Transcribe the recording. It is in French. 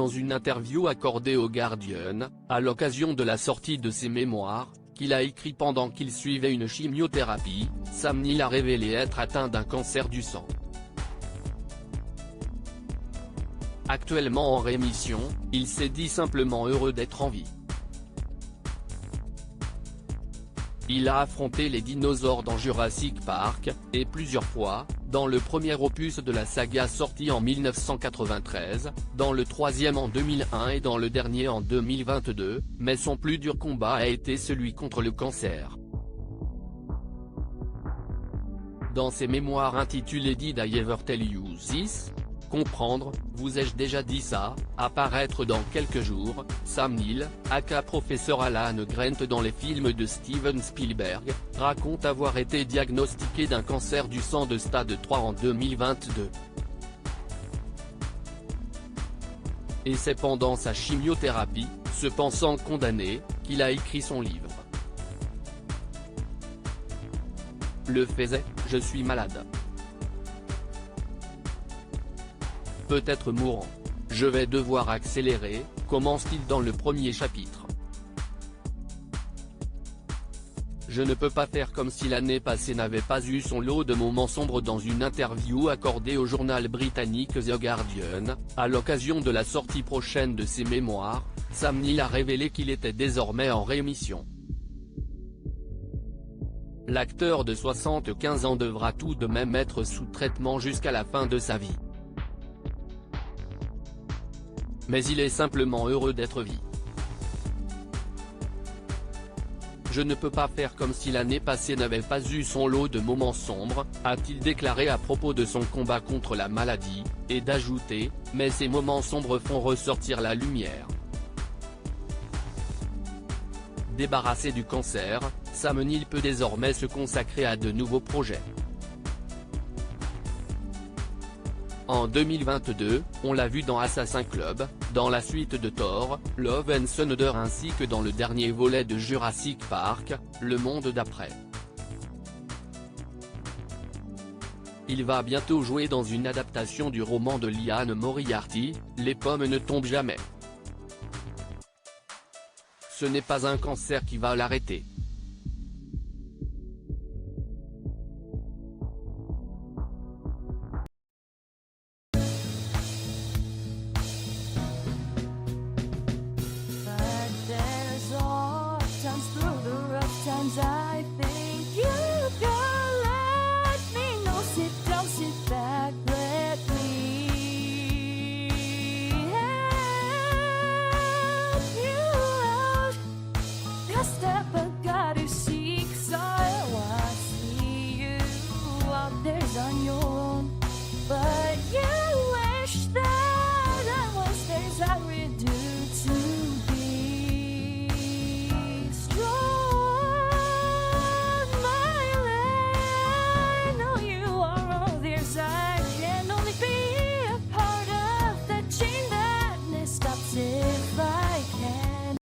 dans une interview accordée au Guardian, à l'occasion de la sortie de ses mémoires, qu'il a écrit pendant qu'il suivait une chimiothérapie. Sam Neill a révélé être atteint d'un cancer du sang. Actuellement en rémission, il s'est dit simplement heureux d'être en vie. Il a affronté les dinosaures dans Jurassic Park, et plusieurs fois, dans le premier opus de la saga sorti en 1993, dans le troisième en 2001 et dans le dernier en 2022, mais son plus dur combat a été celui contre le cancer. Dans ses mémoires intitulées Did I Ever Tell You This? Comprendre, vous ai-je déjà dit ça, à paraître dans quelques jours, Sam Neill, aka Professeur Alan Grant dans les films de Steven Spielberg, raconte avoir été diagnostiqué d'un cancer du sang de stade 3 en 2022. Et c'est pendant sa chimiothérapie, se pensant condamné, qu'il a écrit son livre. Le faisait, je suis malade. Peut-être mourant. Je vais devoir accélérer, commence-t-il dans le premier chapitre. Je ne peux pas faire comme si l'année passée n'avait pas eu son lot de moments sombres. Dans une interview accordée au journal britannique The Guardian, à l'occasion de la sortie prochaine de ses mémoires, Sam Neill a révélé qu'il était désormais en rémission. L'acteur de 75 ans devra tout de même être sous traitement jusqu'à la fin de sa vie. Mais il est simplement heureux d'être vie. Je ne peux pas faire comme si l'année passée n'avait pas eu son lot de moments sombres, a-t-il déclaré à propos de son combat contre la maladie, et d'ajouter, mais ces moments sombres font ressortir la lumière. Débarrassé du cancer, Sam Neill peut désormais se consacrer à de nouveaux projets. En 2022, on l'a vu dans Assassin's Club, dans la suite de Thor, Love and Thunder ainsi que dans le dernier volet de Jurassic Park, Le Monde d'après. Il va bientôt jouer dans une adaptation du roman de Liane Moriarty, Les pommes ne tombent jamais. Ce n'est pas un cancer qui va l'arrêter.